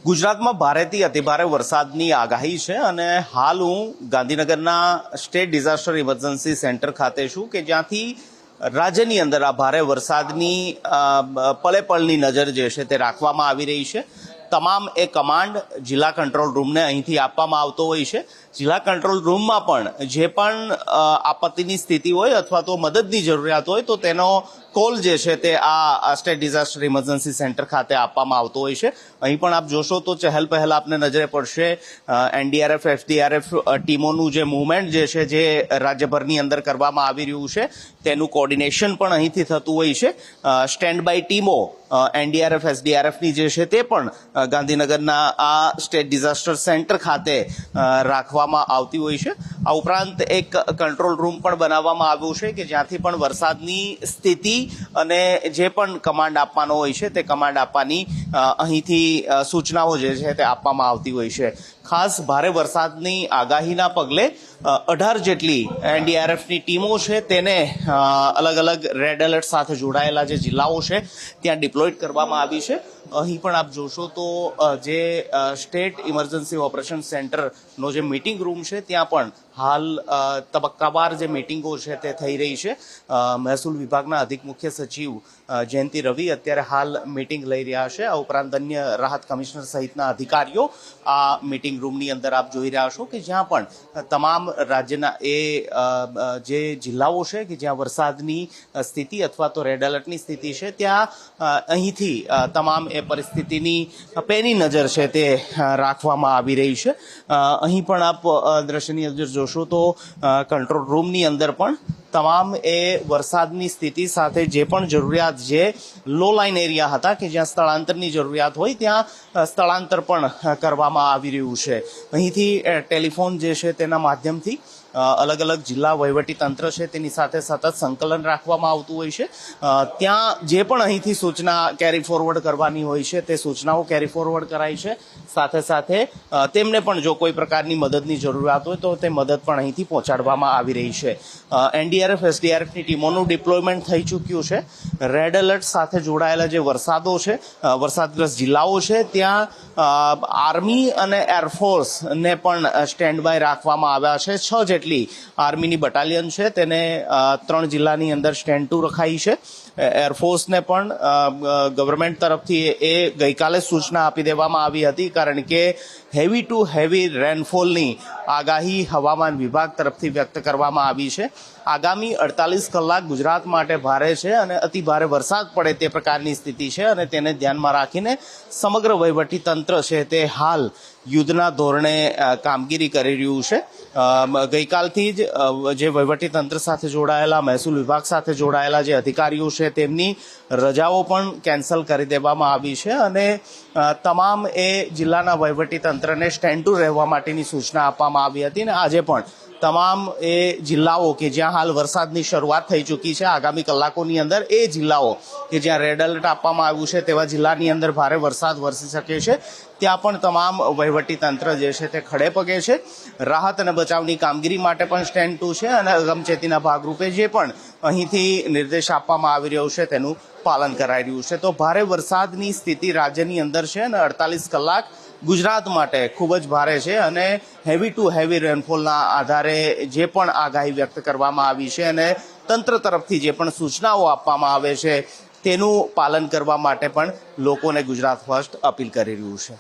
ગુજરાતમાં ભારેથી અતિભારે વરસાદની આગાહી છે અને હાલ હું ગાંધીનગરના સ્ટેટ ડિઝાસ્ટર ઇમરજન્સી સેન્ટર ખાતે છું કે જ્યાંથી રાજ્યની અંદર આ ભારે વરસાદની પળે પળની નજર જે છે તે રાખવામાં આવી રહી છે। તમામ એ કમાન્ડ જિલ્લા કંટ્રોલ રૂમને અહીંથી આપવામાં આવતો હોય છે। જિલ્લા કંટ્રોલ રૂમમાં પણ જે પણ આપત્તિની સ્થિતિ હોય અથવા તો મદદની જરૂરિયાત હોય તો તેનો કોલ જે છે તે આ સ્ટેટ ડિઝાસ્ટર ઇમરજન્સી સેન્ટર ખાતે આપવામાં આવતો હોય છે। અહીં પણ આપ જોશો તો ચહેલ પહેલ આપને નજરે પડશે। એનડીઆરએફ એસડીઆરએફ ટીમોનું જે મૂવમેન્ટ જે છે જે રાજ્યભરની અંદર કરવામાં આવી રહ્યું છે તેનું કોર્ડિનેશન પણ અહીંથી થતું હોય છે। સ્ટેન્ડ બાય ટીમો એનડીઆરએફ એસડીઆરએફની જે છે તે પણ ગાંધીનગરના આ સ્ટેટ ડિઝાસ્ટર સેન્ટર ખાતે રાખવામાં આવતી હોય છે। આ ઉપરાંત એક કંટ્રોલ રૂમ પણ બનાવવામાં આવ્યો છે કે જ્યાંથી પણ વરસાદની સ્થિતિ અને જે પણ કમાન્ડ આપવાનો હોય છે તે કમાન્ડ આપવાની અહીંથી સૂચનાઓ જે છે તે આપવામાં આવતી હોય છે। ખાસ ભારે વરસાદની આગાહીના પગલે 18 જેટલી એનડીઆરએફની ટીમો છે તેને અલગ અલગ રેડ એલર્ટ સાથે જોડાયેલા જે જિલ્લાઓ છે ત્યાં ડિપ્લોયડ કરવામાં આવી છે। અહીં પણ આપ જોશો તો જે સ્ટેટ ઇમરજન્સી ઓપરેશન સેન્ટરનો જે મીટિંગ રૂમ છે ત્યાં પણ હાલ તબક્કાવાર જે મીટિંગો છે તે થઈ રહી છે। મહેસૂલ વિભાગના અધિક મુખ્ય સચિવ જયંતિ રવિ અત્યારે હાલ મીટિંગ લઈ રહ્યા છે। આ ઉપરાંત અન્ય રાહત કમિશનર સહિતના અધિકારીઓ આ મીટિંગ રૂમની અંદર આપ જોઈ રહ્યા છો કે જ્યાં પણ તમામ રાજ્યના એ જે જિલ્લાઓ છે કે જ્યાં વરસાદની સ્થિતિ અથવા તો રેડ એલર્ટની સ્થિતિ છે ત્યાં અહીંથી તમામ એ પરિસ્થિતિની પેની નજર છે તે રાખવામાં આવી રહી છે। અહીં પણ આપ દ્રશ્યની અંદર જોશો તો કંટ્રોલ રૂમની અંદર પણ તમામ એ વરસાદની સ્થિતિ સાથે જે પણ જરૂરિયાત જે લો લાઇન એરિયા હતા કે જ્યાં સ્થળાંતરની જરૂરિયાત હોય ત્યાં સ્થળાંતર પણ કરવામાં આવી રહ્યું છે। અહીંથી ટેલિફોન જે છે તેના માધ્યમથી અલગ અલગ જિલ્લા વહીવટી તંત્ર છે તેની સાથે સતત સંકલન રાખવામાં આવતું હોય છે। ત્યાં જે પણ અહીંથી સૂચના કેરી ફોરવર્ડ કરવાની હોય છે તે સૂચનાઓ કેરી ફોરવર્ડ કરાય છે। સાથે સાથે તેમને પણ જો કોઈ પ્રકારની મદદની જરૂરિયાત હોય તો તે મદદ પણ અહીંથી પહોંચાડવામાં આવી રહી છે। એનડીઆરએફ એસડીઆરએફની ટીમોનું ડિપ્લોયમેન્ટ થઈ ચૂક્યું છે। રેડ એલર્ટ સાથે જોડાયેલા જે વરસાદગ્રસ્ત જિલ્લાઓ છે ત્યાં આર્મી અને એરફોર્સને પણ સ્ટેન્ડ બાય રાખવામાં આવ્યા છે। 6 જેટલી આર્મીની બટાલિયન છે તેને 3 જિલ્લાની અંદર સ્ટેન્ડ ટુ રખાઈ છે। એરફોર્સને પણ ગવર્મેન્ટ તરફથી એ ગઈકાલે સૂચના આપી દેવામાં આવી હતી કારણ કે હેવી ટુ હેવી રેનફોલની આગાહી હવામાન વિભાગ તરફથી વ્યક્ત કરવામાં આવી છે। આગામી 48 કલાક ગુજરાત માટે ભારે છે અને અતિ ભારે વરસાદ પડે તે પ્રકારની સ્થિતિ છે અને તેને ધ્યાનમાં રાખીને સમગ્ર વહીવટી તંત્ર છે તે હાલ યુદ્ધના ધોરણે કામગીરી કરી રહ્યું છે। ગઈકાલથી જ જે વહીવટી તંત્ર સાથે જોડાયેલા મહેસૂલ વિભાગ સાથે જોડાયેલા જે અધિકારીઓ છે તેમની રજાઓ પણ કેન્સલ કરી દેવામાં આવી છે અને તમામ એ જિલ્લાના વહીવટી તંત્રને સ્ટેન્ડ ટુ રહેવા માટેની સૂચના આપવામાં આવી હતી અને આજે પણ તમામ એ જિલ્લાઓ કે જ્યાં હાલ વરસાદની શરૂઆત થઈ ચૂકી છે આગામી કલાકોની અંદર એ જિલ્લાઓ કે જ્યાં રેડ એલર્ટ આપવામાં આવ્યું છે તેવા જિલ્લાની અંદર ભારે વરસાદ વરસી શકે છે ત્યાં પણ તમામ વહીવટી તંત્ર જે છે તે ખડે પગે છે। રાહત અને બચાવની કામગીરી માટે પણ સ્ટેન્ડ ટુ છે અને અગમચેતીના ભાગરૂપે જે પણ અહીંથી નિર્દેશ આપવામાં આવી રહ્યો છે તેનું પાલન કરાઈ રહ્યું છે। તો ભારે વરસાદની સ્થિતિ રાજ્યની અંદર છે અને 48 કલાક ગુજરાત માટે ખૂબ જ ભારે છે અને હેવી ટુ હેવી રેનફોલના આધારે જે પણ આગાહી વ્યક્ત કરવામાં આવી છે અને તંત્ર તરફથી જે પણ સૂચનાઓ આપવામાં આવે છે તેનું પાલન કરવા માટે પણ લોકોને ગુજરાત ફર્સ્ટ અપીલ કરી રહ્યું છે।